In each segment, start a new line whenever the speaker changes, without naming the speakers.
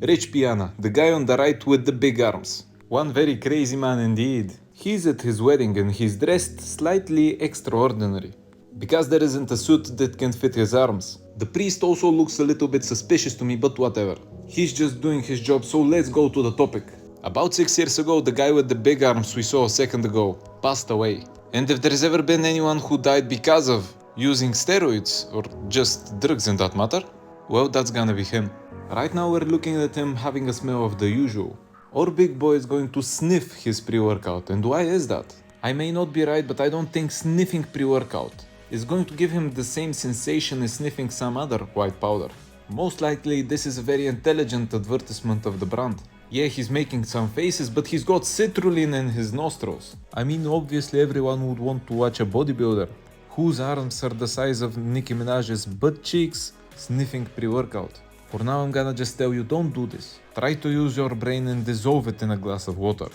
Rich Piana, the guy on the right with the big arms. One very crazy man indeed. He's at his wedding and he's dressed slightly extraordinary. Because there isn't a suit that can fit his arms. The priest also looks a little bit suspicious to me, but whatever. He's just doing his job, so let's go to the topic. About 6 years ago, the guy with the big arms we saw a second ago passed away. And if there's ever been anyone who died because of using steroids, or just drugs in that matter, well, that's gonna be him. Right now we're looking at him having a smell of the usual. Our big boy is going to sniff his pre-workout, and why is that? I may not be right, but I don't think sniffing pre-workout is going to give him the same sensation as sniffing some other white powder. Most likely this is a very intelligent advertisement of the brand. Yeah, he's making some faces, but he's got citrulline in his nostrils. I mean, obviously everyone would want to watch a bodybuilder whose arms are the size of Nicki Minaj's butt cheeks sniffing pre-workout. For now I'm gonna just tell you, don't do this. Try to use your brain and dissolve it in a glass of water.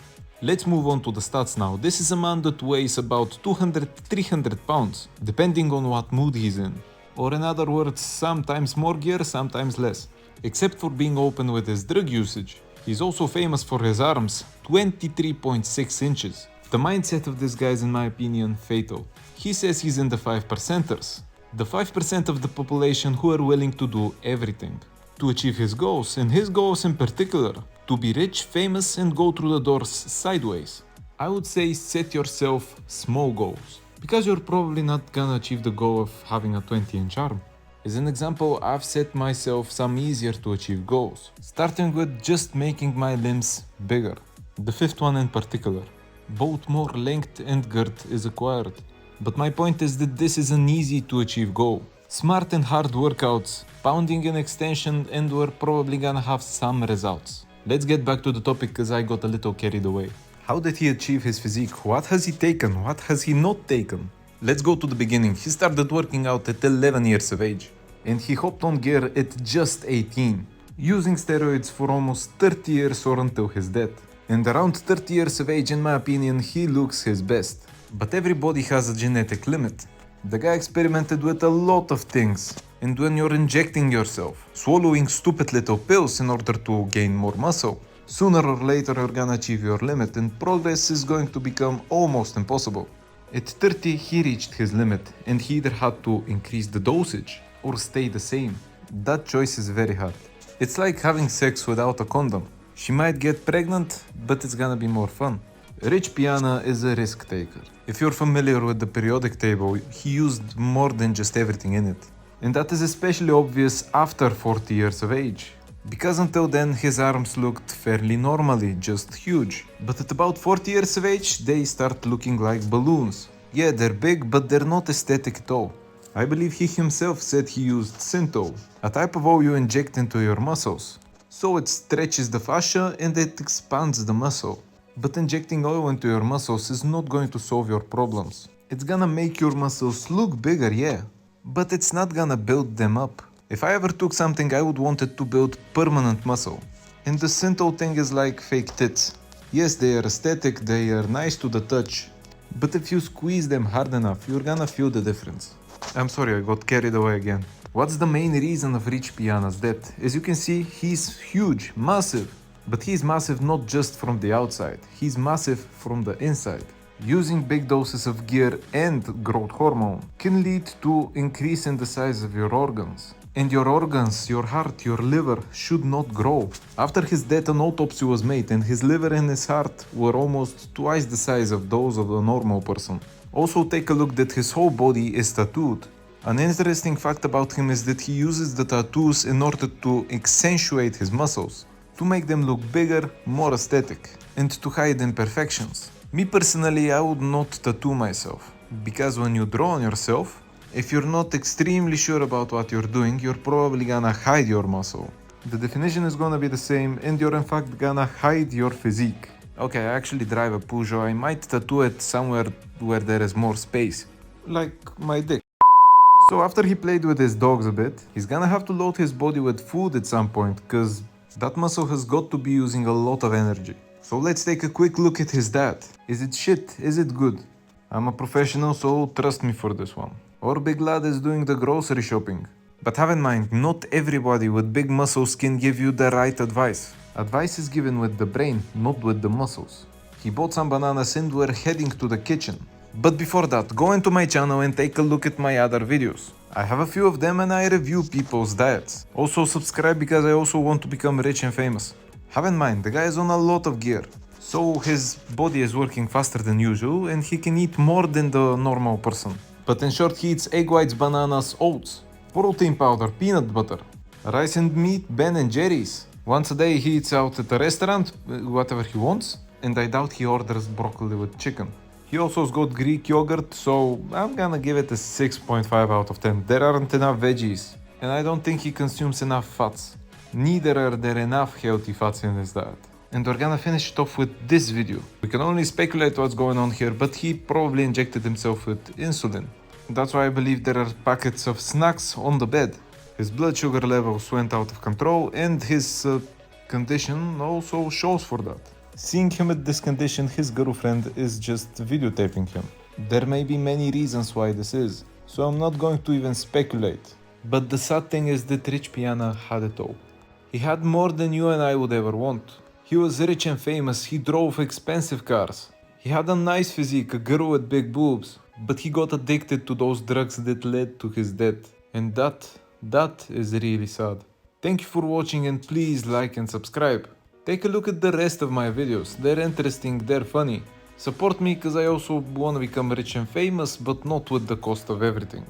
Let's move on to the stats now. This is a man that weighs about 200-300 pounds, depending on what mood he's in. Or in other words, sometimes more gear, sometimes less. Except for being open with his drug usage. He's also famous for his arms, 23.6 inches. The mindset of this guy is, in my opinion, fatal. He says he's in the 5%ers. The 5% of the population who are willing to do everything to achieve his goals, and his goals in particular, to be rich, famous, and go through the doors sideways. I would say set yourself small goals, because you're probably not gonna achieve the goal of having a 20-inch arm. As an example, I've set myself some easier to achieve goals, starting with just making my limbs bigger. The fifth one in particular, both more length and girth is acquired. But my point is that this is an easy to achieve goal. Smart and hard workouts, pounding an extension, and we're probably gonna have some results. Let's get back to the topic because I got a little carried away. How did he achieve his physique? What has he taken? What has he not taken? Let's go to the beginning. He started working out at 11 years of age. And he hopped on gear at just 18. Using steroids for almost 30 years or until his death. And around 30 years of age, in my opinion, he looks his best. But everybody has a genetic limit. The guy experimented with a lot of things. And when you're injecting yourself, swallowing stupid little pills in order to gain more muscle, sooner or later you're gonna achieve your limit and progress is going to become almost impossible. At 30 he reached his limit and he either had to increase the dosage or stay the same. That choice is very hard. It's like having sex without a condom. She might get pregnant, but it's gonna be more fun. Rich Piana is a risk taker. If you're familiar with the periodic table, he used more than just everything in it. And that is especially obvious after 40 years of age. Because until then his arms looked fairly normally, just huge. But at about 40 years of age, they start looking like balloons. Yeah, they're big, but they're not aesthetic at all. I believe he himself said he used Synthol, a type of oil you inject into your muscles. So it stretches the fascia and it expands the muscle. But injecting oil into your muscles is not going to solve your problems. It's gonna make your muscles look bigger, yeah, but it's not gonna build them up. If I ever took something, I would want it to build permanent muscle. And the Synthol thing is like fake tits. Yes, they are aesthetic, they are nice to the touch, but if you squeeze them hard enough, you're gonna feel the difference. I'm sorry, I got carried away again. What's the main reason of Rich Piana's death? As you can see, he's huge, massive. But he's massive not just from the outside, he's massive from the inside. Using big doses of gear and growth hormone can lead to increase in the size of your organs. And your organs, your heart, your liver should not grow. After his death, an autopsy was made and his liver and his heart were almost twice the size of those of a normal person. Also take a look that his whole body is tattooed. An interesting fact about him is that he uses the tattoos in order to accentuate his muscles, to make them look bigger, more aesthetic, and to hide imperfections. Me personally, I would not tattoo myself, because when you draw on yourself, if you're not extremely sure about what you're doing, you're probably gonna hide your muscle. The definition is gonna be the same, and you're in fact gonna hide your physique. Okay, I actually drive a Peugeot, I might tattoo it somewhere where there is more space, like my dick. So after he played with his dogs a bit, he's gonna have to load his body with food at some point, cause that muscle has got to be using a lot of energy. So let's take a quick look at his diet. Is it shit? Is it good? I'm a professional, so trust me for this one. Our big lad is doing the grocery shopping. But have in mind, not everybody with big muscles can give you the right advice. Advice is given with the brain, not with the muscles. He bought some bananas and we're heading to the kitchen. But before that, go into my channel and take a look at my other videos. I have a few of them and I review people's diets. Also subscribe because I also want to become rich and famous. Have in mind, the guy is on a lot of gear. So his body is working faster than usual and he can eat more than the normal person. But in short, he eats egg whites, bananas, oats, protein powder, peanut butter, rice and meat, Ben and Jerry's. Once a day he eats out at a restaurant, whatever he wants, and I doubt he orders broccoli with chicken. He also has got Greek yogurt, so I'm gonna give it a 6.5 out of 10. There aren't enough veggies, and I don't think he consumes enough fats. Neither are there enough healthy fats in his diet. And we're gonna finish it off with this video. We can only speculate what's going on here, but he probably injected himself with insulin. That's why I believe there are packets of snacks on the bed. His blood sugar levels went out of control and his condition also shows for that. Seeing him at this condition, his girlfriend is just videotaping him. There may be many reasons why this is, so I'm not going to even speculate. But the sad thing is that Rich Piana had it all. He had more than you and I would ever want. He was rich and famous, he drove expensive cars. He had a nice physique, a girl with big boobs, but he got addicted to those drugs that led to his death. And that is really sad. Thank you for watching and please like and subscribe. Take a look at the rest of my videos, they're interesting, they're funny. Support me cause I also wanna become rich and famous, but not with the cost of everything.